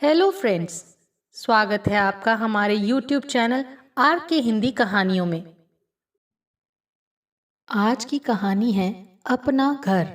Hello friends. स्वागत है आपका हमारे यूट्यूब चैनल आर के हिंदी कहानियों में। आज की कहानी है अपना घर।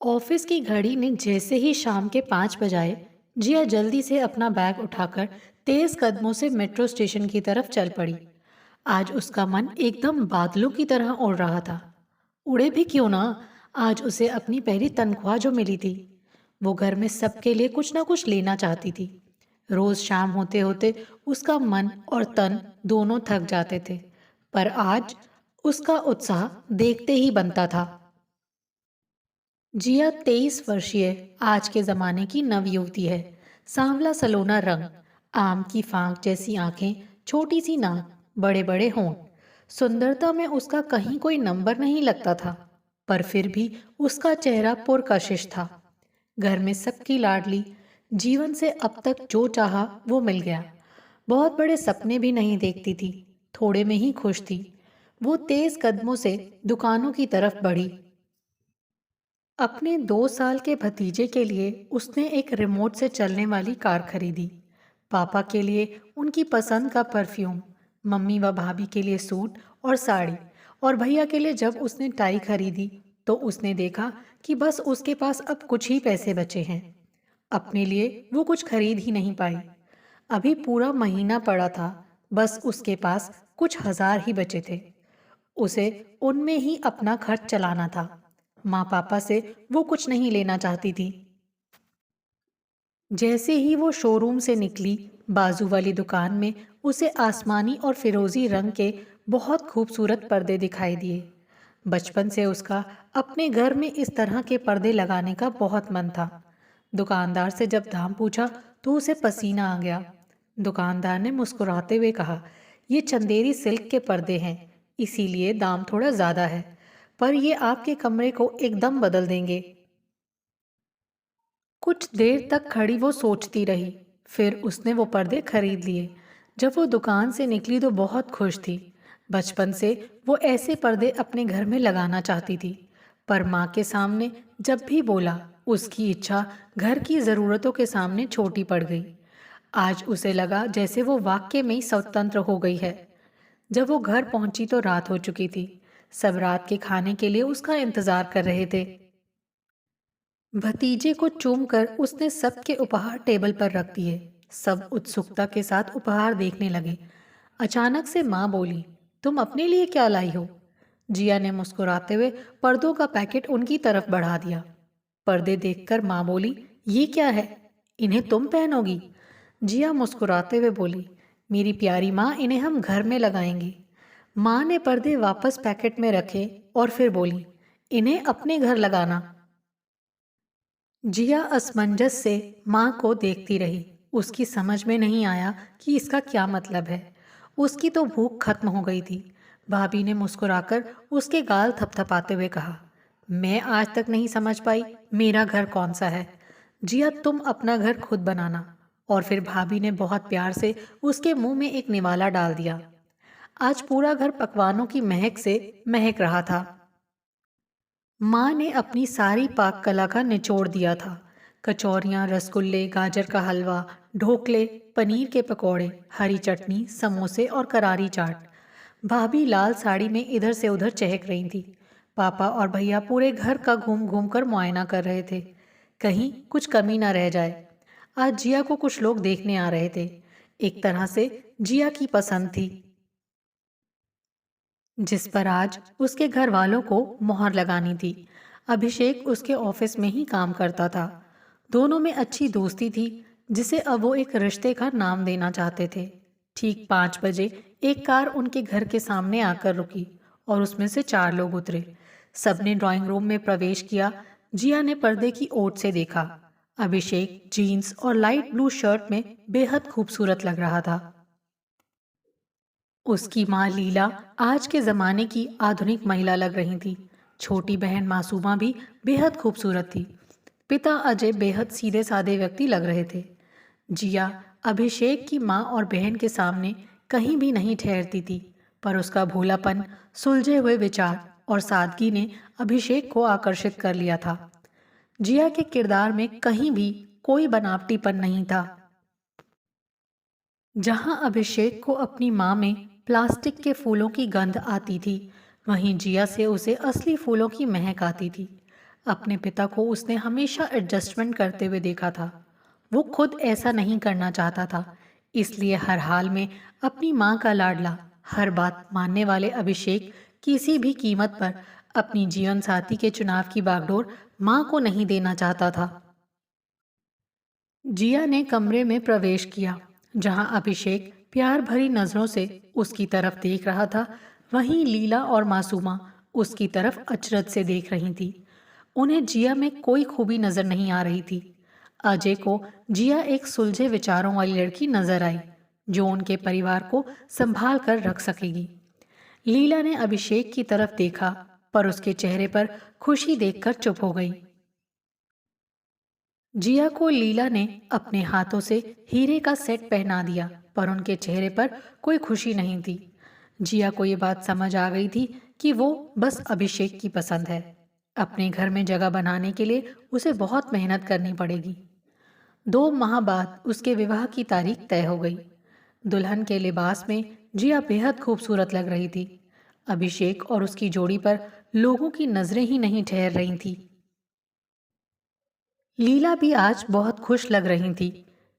ऑफिस की घड़ी ने जैसे ही शाम के 5 बजाए, जिया जल्दी से अपना बैग उठाकर तेज कदमों से मेट्रो स्टेशन की तरफ चल पड़ी। आज उसका मन एकदम बादलों की तरह उड़ रहा था। उड़े भी क्यों ना, आज उसे अपनी पहली तनख्वाह जो मिली थी, वो घर में सबके लिए कुछ ना कुछ लेना चाहती थी। रोज शाम होते होते उसका मन और तन दोनों थक जाते थे, पर आज उसका उत्साह देखते ही बनता था। जिया 23 वर्षीय आज के जमाने की नवयुवती है। सांवला सलोना रंग, आम की फांक जैसी आंखें, छोटी सी नाक, बड़े बड़े होंठ। सुंदरता में उसका कहीं कोई नंबर नहीं लगता था, पर फिर भी उसका चेहरा पुरकशिश था। घर में सबकी लाडली, जीवन से अब तक जो चाहा वो मिल गया। बहुत बड़े सपने भी नहीं देखती थी, थोड़े में ही खुश थी। वो तेज कदमों से दुकानों की तरफ बढ़ी। अपने 2 साल के भतीजे के लिए उसने एक रिमोट से चलने वाली कार खरीदी। पापा के लिए उनकी पसंद का परफ्यूम, मम्मी व भाभी के लिए सूट और साड़ी, और भैया के लिए जब उसने टाई खरीदी तो उसने देखा कि बस उसके पास अब कुछ ही पैसे बचे हैं। अपने लिए वो कुछ खरीद ही नहीं पाई। अभी पूरा महीना पड़ा था, बस उसके पास कुछ हजार ही बचे थे। उसे उनमें ही अपना खर्च चलाना था। माँ पापा से वो कुछ नहीं लेना चाहती थी। जैसे ही वो शोरूम से निकली, बाजू वाली दुकान में उसे आसमानी और फिरोजी रंग के बहुत खूबसूरत पर्दे दिखाई दिए। बचपन से उसका अपने घर में इस तरह के पर्दे लगाने का बहुत मन था। दुकानदार से जब दाम पूछा तो उसे पसीना आ गया। दुकानदार ने मुस्कुराते हुए कहा, ये चंदेरी सिल्क के पर्दे हैं, इसीलिए दाम थोड़ा ज़्यादा है, पर ये आपके कमरे को एकदम बदल देंगे। कुछ देर तक खड़ी वो सोचती रही, फिर उसने वो पर्दे खरीद लिए। जब वो दुकान से निकली तो बहुत खुश थी। बचपन से वो ऐसे पर्दे अपने घर में लगाना चाहती थी, पर माँ के सामने जब भी बोला, उसकी इच्छा घर की ज़रूरतों के सामने छोटी पड़ गई। आज उसे लगा जैसे वो वाकई में ही स्वतंत्र हो गई है। जब वो घर पहुंची तो रात हो चुकी थी। सब रात के खाने के लिए उसका इंतजार कर रहे थे। भतीजे को चूमकर उसने सबके उपहार टेबल पर रख दिए। सब उत्सुकता के साथ उपहार देखने लगे। अचानक से माँ बोली, तुम अपने लिए क्या लाई हो? जिया ने मुस्कुराते हुए पर्दों का पैकेट उनकी तरफ बढ़ा दिया। पर्दे देखकर माँ बोली, ये क्या है? इन्हें तुम पहनोगी? जिया मुस्कुराते हुए बोली, मेरी प्यारी माँ, इन्हें हम घर में लगाएंगे। माँ ने पर्दे वापस पैकेट में रखे और फिर बोली, इन्हें अपने घर लगाना। जिया असमंजस से माँ को देखती रही। उसकी समझ में नहीं आया कि इसका क्या मतलब है। उसकी तो भूख खत्म हो गई थी। भाभी ने मुस्कुराकर उसके गाल थपथपाते हुए कहा, मैं आज तक नहीं समझ पाई मेरा घर कौन सा है। जिया, तुम अपना घर खुद बनाना। और फिर भाभी ने बहुत प्यार से उसके मुंह में एक निवाला डाल दिया। आज पूरा घर पकवानों की महक से महक रहा था। माँ ने अपनी सारी पाक कला का निचोड़ दिया था। कचौरियाँ, रसगुल्ले, गाजर का हलवा, ढोकले, पनीर के पकौड़े, हरी चटनी, समोसे और करारी चाट। भाभी लाल साड़ी में इधर से उधर चहक रही थी। पापा और भैया पूरे घर का घूम घूम कर मुआयना कर रहे थे, कहीं कुछ कमी ना रह जाए। आज जिया को कुछ लोग देखने आ रहे थे। एक तरह से जिया की पसंद थी, जिस पर आज उसके घर वालों को मोहर लगानी थी। अभिषेक उसके ऑफिस में ही काम करता था। दोनों में अच्छी दोस्ती थी, जिसे अब वो एक रिश्ते का नाम देना चाहते थे। ठीक 5 बजे एक कार उनके घर के सामने आकर रुकी और उसमें से 4 लोग उतरे। सबने ड्राइंग रूम में प्रवेश किया। जिया ने पर्दे की ओट से देखा। अभिषेक जीन्स और लाइट ब्लू शर्ट में बेहद खूबसूरत लग रहा था। उसकी माँ लीला आज के जमाने की आधुनिक महिला लग रही थी। छोटी बहन मासूमा भी बेहद खूबसूरत थी। पिता अजय बेहद सीधे साधे व्यक्ति लग रहे थे। जिया अभिषेक की माँ और बहन के सामने कहीं भी नहीं ठहरती थी, पर उसका भोलापन, सुलझे हुए विचार और सादगी ने अभिषेक को आकर्षित कर लिया था। जिया के किरदार में कहीं भी कोई बनावटीपन नहीं था। जहां अभिषेक को अपनी माँ में प्लास्टिक के फूलों की गंध आती थी, वहीं जिया से उसे असली फूलों की महक आती थी। अपने पिता को उसने हमेशा एडजस्टमेंट करते हुए देखा था। वो खुद ऐसा नहीं करना चाहता था, इसलिए हर हाल में अपनी माँ का लाडला, हर बात मानने वाले अभिषेक किसी भी कीमत पर अपनी जीवन साथी के चुनाव की बागडोर माँ को नहीं देना चाहता था। जिया ने कमरे में प्रवेश किया। जहां अभिषेक प्यार भरी नजरों से उसकी तरफ देख रहा था, वहीं लीला और मासूमा उसकी तरफ अचरज से देख रही थी। उन्हें जिया में कोई खूबी नजर नहीं आ रही थी। अजय को जिया एक सुलझे विचारों वाली लड़की नजर आई, जो उनके परिवार को संभाल कर रख सकेगी। लीला ने अभिषेक की तरफ देखा, पर उसके चेहरे पर खुशी देखकर चुप हो गई। जिया को लीला ने अपने हाथों से हीरे का सेट पहना दिया, पर उनके चेहरे पर कोई खुशी नहीं थी। जिया को ये बात समझ आ गई थी कि वो बस अभिषेक की पसंद है। अपने घर में जगह बनाने के लिए उसे बहुत मेहनत करनी पड़ेगी। 2 माह बाद उसके विवाह की तारीख तय हो गई। दुल्हन के लिबास में जिया बेहद खूबसूरत लग रही थी। अभिषेक और उसकी जोड़ी पर लोगों की नजरें ही नहीं ठहर रही थी। लीला भी आज बहुत खुश लग रही थी।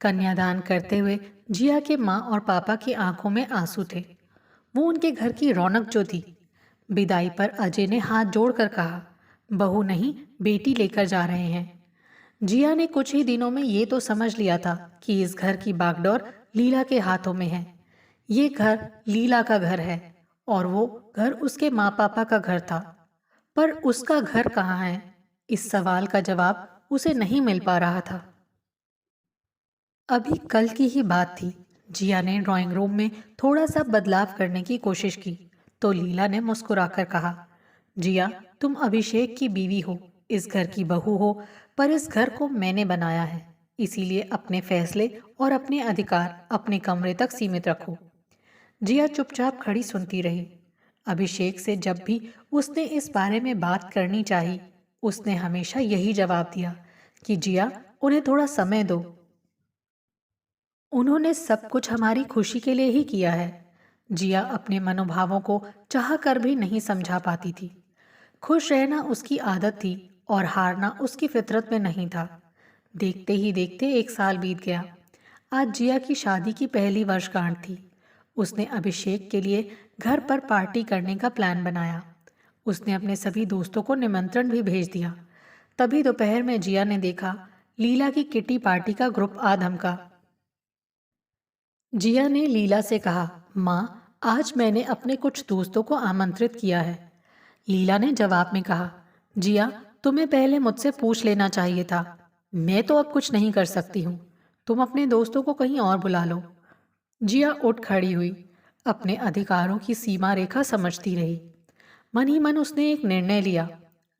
कन्यादान करते हुए जिया के माँ और पापा की आंखों में आंसू थे। वो उनके घर की रौनक जो थी। विदाई पर अजय ने हाथ जोड़कर कहा, बहू नहीं, बेटी लेकर जा रहे हैं। जिया ने कुछ ही दिनों में ये तो समझ लिया था कि इस घर की बागडोर लीला के हाथों में है। ये घर लीला का घर है और वो घर उसके माँ पापा का घर था। पर उसका घर कहाँ है? इस सवाल का जवाब उसे नहीं मिल पा रहा था। अभी कल की ही बात थी। जिया ने ड्राइंग रूम में थोड़ा सा बदलाव करने की कोशिश की, तो लीला ने मुस्कुराकर कहा, जिया, तुम अभिषेक की बीवी हो, इस घर की बहू हो, पर इस घर को मैंने बनाया है, इसीलिए अपने फैसले और अपने अधिकार अपने कमरे तक सीमित रखो। जिया चुपचाप खड़ी सुनती रही। अभिषेक से जब भी उसने इस बारे में बात करनी चाहिए, उसने हमेशा यही जवाब दिया कि जिया, उन्हें थोड़ा समय दो। उन्होंने सब कुछ हमारी खुशी के लिए ही किया है। जिया अपने मनोभावों को चाह कर भी नहीं समझा पाती थी। खुश रहना उसकी आदत थी और हारना उसकी फितरत में नहीं था। देखते ही देखते 1 साल बीत गया। आज जिया की शादी की पहली वर्षगांठ थी। उसने अभिषेक के लिए घर पर पार्टी करने का प्लान बनाया। उसने अपने सभी दोस्तों को निमंत्रण भी भेज दिया। तभी दोपहर में जिया ने देखा, लीला की किटी पार्टी का ग्रुप आ धमका। जिया ने लीला से कहा, माँ, आज मैंने अपने कुछ दोस्तों को आमंत्रित किया है। लीला ने जवाब में कहा, जिया, तुम्हें पहले मुझसे पूछ लेना चाहिए था। मैं तो अब कुछ नहीं कर सकती हूँ। तुम अपने दोस्तों को कहीं और बुला लो। जिया उठ खड़ी हुई। अपने अधिकारों की सीमा रेखा समझती रही। मन ही मन उसने एक निर्णय लिया।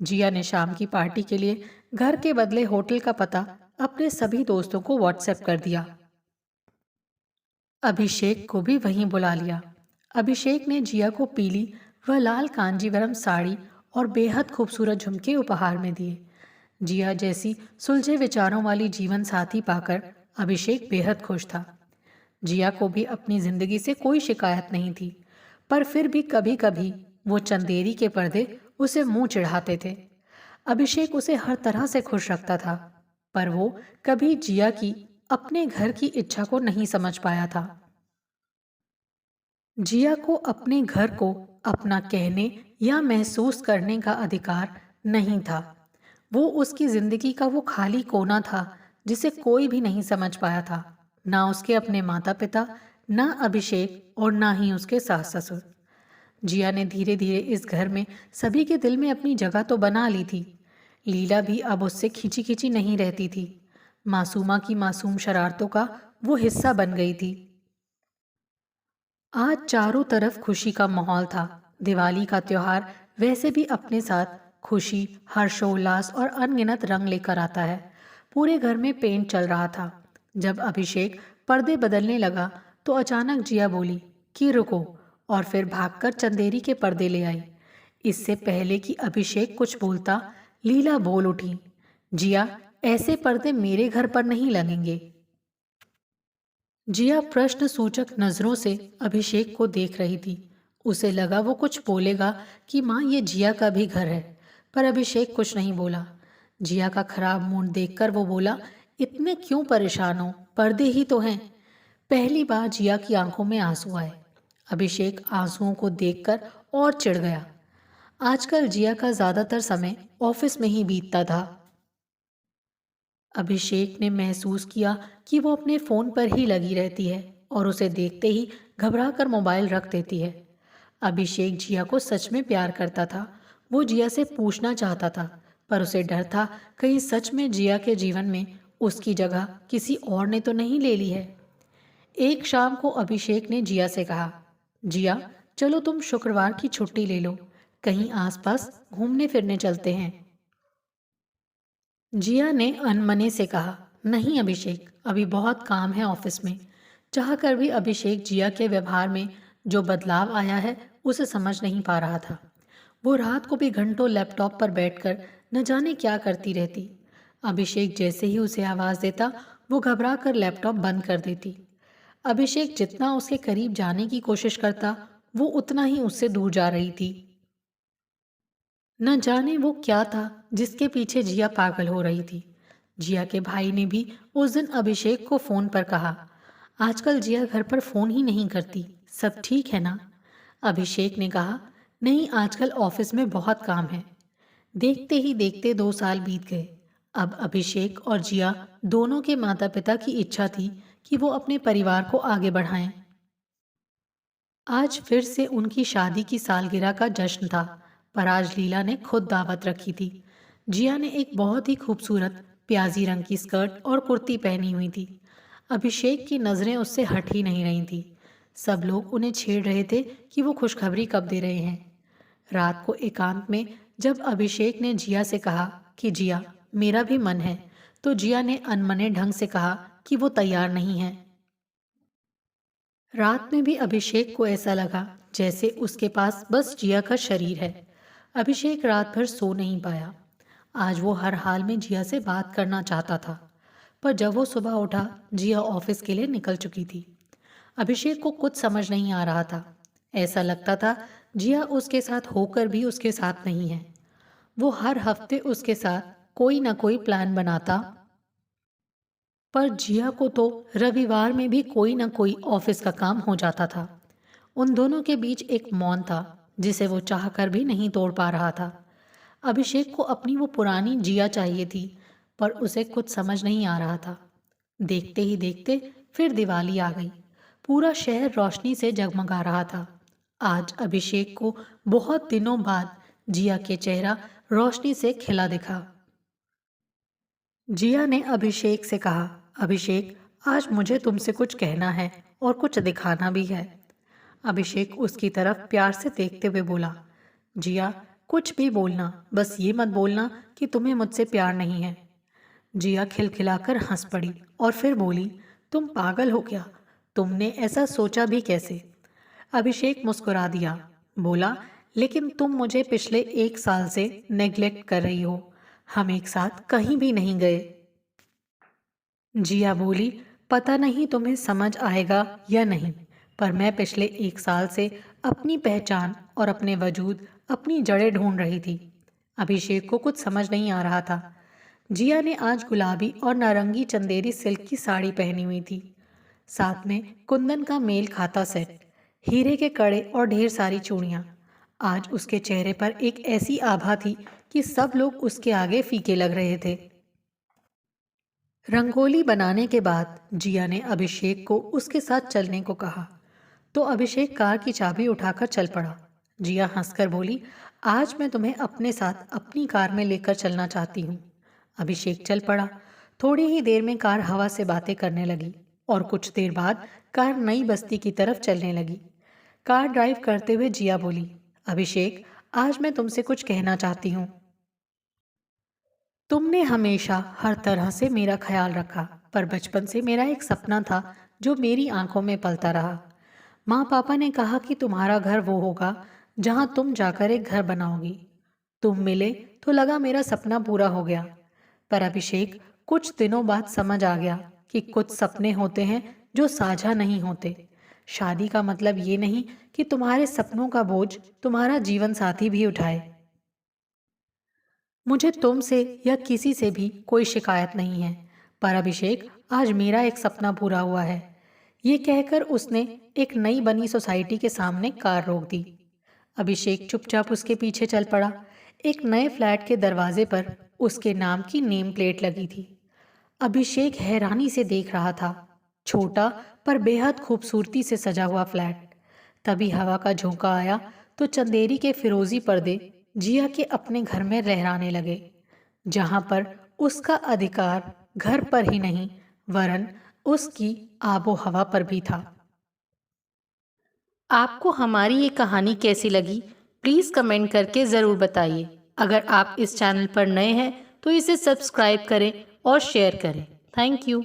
जिया ने शाम की पार्टी के लिए घर के बदले होटल का पता अपने सभी दोस्तों को व्हाट्सएप कर दिया। अभिषेक को भी वहीं बुला लिया। अभिषेक ने जिया को पीली व लाल कांजीवरम साड़ी और बेहद खूबसूरत झुमके उपहार में दिए। जिया जैसी सुलझे विचारों वाली जीवन साथी पाकर अभिषेक बेहद खुश था। जिया को भी अपनी जिंदगी से कोई शिकायत नहीं थी, पर फिर भी कभी कभी वो चंदेरी के पर्दे उसे मुंह चिढ़ाते थे। अभिषेक उसे हर तरह से खुश रखता था, पर वो कभी जिया की अपने घर की इच्छा को नहीं समझ पाया था। जिया को अपने घर को अपना कहने या महसूस करने का अधिकार नहीं था। वो उसकी जिंदगी का वो खाली कोना था जिसे कोई भी नहीं समझ पाया था, ना उसके अपने माता पिता, ना अभिषेक और ना ही उसके सास ससुर। जिया ने धीरे धीरे इस घर में सभी के दिल में अपनी जगह तो बना ली थी। लीला भी अब उससे खींची खींची नहीं रहती थी। मासूमा की मासूम शरारतों का वो हिस्सा बन गई थी। आज चारों तरफ खुशी का माहौल था। दिवाली का त्योहार वैसे भी अपने साथ खुशी, हर्षोल्लास और अनगिनत रंग लेकर आता है। पूरे घर में पेंट चल रहा था। जब अभिषेक पर्दे बदलने लगा तो अचानक जिया बोली कि रुको, और फिर भागकर चंदेरी के पर्दे ले आई। इससे पहले कि अभिषेक कुछ बोलता, लीला बोल उठी, जिया, ऐसे पर्दे मेरे घर पर नहीं लगेंगे। जिया प्रश्न सूचक नजरों से अभिषेक को देख रही थी। उसे लगा वो कुछ बोलेगा कि माँ ये जिया का भी घर है, पर अभिषेक कुछ नहीं बोला। जिया का खराब मूड देखकर वो बोला, इतने क्यों परेशान हो, पर्दे ही तो हैं। पहली बार जिया की आंखों में आंसू आए। अभिषेक आंसुओं को देखकर और चिढ़ गया। आजकल जिया का ज्यादातर समय ऑफिस में ही बीतता था। अभिषेक ने महसूस किया कि वो अपने फोन पर ही लगी रहती है और उसे देखते ही घबरा कर मोबाइल रख देती है। अभिषेक जिया को सच में प्यार करता था। वो जिया से पूछना चाहता था, पर उसे डर था कहीं सच में जिया के जीवन में उसकी जगह किसी और ने तो नहीं ले ली है। एक शाम को अभिषेक ने जिया से कहा, जिया, चलो तुम शुक्रवार की छुट्टी ले लो, कहीं आसपास घूमने फिरने चलते हैं। जिया ने अनमने से कहा, नहीं अभिषेक, अभी बहुत काम है ऑफिस में। चाहकर भी अभिषेक जिया के व्यवहार में जो बदलाव आया है उसे समझ नहीं पा रहा था। वो रात को भी घंटों लैपटॉप पर बैठकर न जाने क्या करती रहती। अभिषेक जैसे ही उसे आवाज़ देता वो घबरा कर लैपटॉप बंद कर देती। अभिषेक जितना उसके करीब जाने की कोशिश करता वो उतना ही उससे दूर जा रही थी। न जाने वो क्या था जिसके पीछे जिया पागल हो रही थी। जिया के भाई ने भी उस दिन अभिषेक को फोन पर कहा, आजकल जिया घर पर फोन ही नहीं करती, सब ठीक है ना। अभिषेक ने कहा, नहीं, आजकल ऑफिस में बहुत काम है। देखते ही देखते 2 साल बीत गए। अब अभिषेक और जिया दोनों के माता पिता की इच्छा थी कि वो अपने परिवार को आगे बढ़ाएं। आज फिर से उनकी शादी की सालगिरह का जश्न था, पर आज लीला ने खुद दावत रखी थी। जिया ने एक बहुत ही खूबसूरत प्याजी रंग की स्कर्ट और कुर्ती पहनी हुई थी। अभिषेक की नज़रें उससे हट ही नहीं रही थी। सब लोग उन्हें छेड़ रहे थे कि वो खुशखबरी कब दे रहे हैं। रात को एकांत में जब अभिषेक ने जिया से कहा कि जिया, मेरा भी मन है, तो जिया ने अनमने ढंग से कहा कि वो तैयार नहीं है। रात में भी अभिषेक को ऐसा लगा जैसे उसके पास बस जिया का शरीर है। अभिषेक रात भर सो नहीं पाया। आज वो हर हाल में जिया से बात करना चाहता था, पर जब वो सुबह उठा जिया ऑफिस के लिए निकल चुकी थी। अभिषेक को कुछ समझ नहीं आ रहा था। ऐसा लगता था जिया उसके साथ होकर भी उसके साथ नहीं है। वो हर हफ्ते उसके साथ कोई ना कोई प्लान बनाता, पर जिया को तो रविवार में भी कोई ना कोई ऑफिस का काम हो जाता था। उन दोनों के बीच एक मौन था जिसे वो चाहकर भी नहीं तोड़ पा रहा था। अभिषेक को अपनी वो पुरानी जिया चाहिए थी, पर उसे कुछ समझ नहीं आ रहा था। देखते ही देखते फिर दिवाली आ गई। पूरा शहर रोशनी से जगमगा रहा था। आज अभिषेक को बहुत दिनों बाद जिया के चेहरा रोशनी से खिला दिखा। जिया ने अभिषेक से कहा, अभिषेक, आज मुझे तुमसे कुछ कहना है और कुछ दिखाना भी है। अभिषेक उसकी तरफ प्यार से देखते हुए बोला, जिया, कुछ भी बोलना, बस ये मत बोलना कि तुम्हें मुझसे प्यार नहीं है। जिया खिलखिलाकर हंस पड़ी और फिर बोली, तुम पागल हो क्या? तुमने ऐसा सोचा भी कैसे? अभिषेक मुस्कुरा दिया, बोला, लेकिन तुम मुझे पिछले 1 साल से नेग्लेक्ट कर रही हो। हम एक साथ कहीं भी नहीं गए। जिया बोली, पता नहीं तुम्हें समझ आएगा या नहीं, पर मैं पिछले 1 साल से अपनी पहचान और अपने वजूद, अपनी जड़ें ढूंढ रही थी। अभिषेक को कुछ समझ नहीं आ रहा था। जिया ने आज गुलाबी और नारंगी चंदेरी सिल्क की साड़ी पहनी हुई थी, साथ में कुंदन का मेल खाता सेट, हीरे के कड़े और ढेर सारी चूड़ियाँ। आज उसके चेहरे पर एक ऐसी आभा थी कि सब लोग उसके आगे फीके लग रहे थे। रंगोली बनाने के बाद जिया ने अभिषेक को उसके साथ चलने को कहा, तो अभिषेक कार की चाबी उठाकर चल पड़ा। जिया हंसकर बोली, आज मैं तुम्हें अपने साथ अपनी कार में लेकर चलना चाहती हूँ। अभिषेक चल पड़ा। थोड़ी ही देर में कार हवा से बातें करने लगी और कुछ देर बाद कार नई बस्ती की तरफ चलने लगी। कार ड्राइव करते हुए जिया बोली, अभिषेक, आज मैं तुमसे कुछ कहना चाहती हूँ। तुमने हमेशा हर तरह से मेरा ख्याल रखा, पर बचपन से मेरा एक सपना था जो मेरी आंखों में पलता रहा। माँ पापा ने कहा कि तुम्हारा घर वो होगा जहाँ तुम जाकर एक घर बनाओगी। तुम मिले तो लगा मेरा सपना पूरा हो गया। पर अभिषेक, कुछ दिनों बाद समझ आ गया कि कुछ सपने होते हैं जो साझा नहीं होते। शादी का मतलब ये नहीं कि तुम्हारे सपनों का बोझ तुम्हारा जीवन साथी भी उठाए। मुझे तुमसे या किसी से भी कोई शिकायत नहीं है, पर अभिषेक, आज मेरा एक सपना पूरा हुआ है। ये कहकर उसने एक नई बनी सोसाइटी के सामने कार रोक दी। अभिषेक चुपचाप उसके पीछे चल पड़ा। एक नए फ्लैट के दरवाजे पर उसके नाम की नेम प्लेट लगी थी। अभिषेक हैरानी से देख रहा था। छोटा पर बेहद खूबसूरती से सजा हुआ फ्लैट। तभी हवा का झोंका आया तो चंदेरी के फिरोजी पर्दे जिया के अपने घर में लहराने लगे, जहां पर उसका अधिकार घर पर ही नहीं वरन उसकी आबो हवा पर भी था। आपको हमारी ये कहानी कैसी लगी, प्लीज़ कमेंट करके ज़रूर बताइए। अगर आप इस चैनल पर नए हैं तो इसे सब्सक्राइब करें और शेयर करें। Thank you.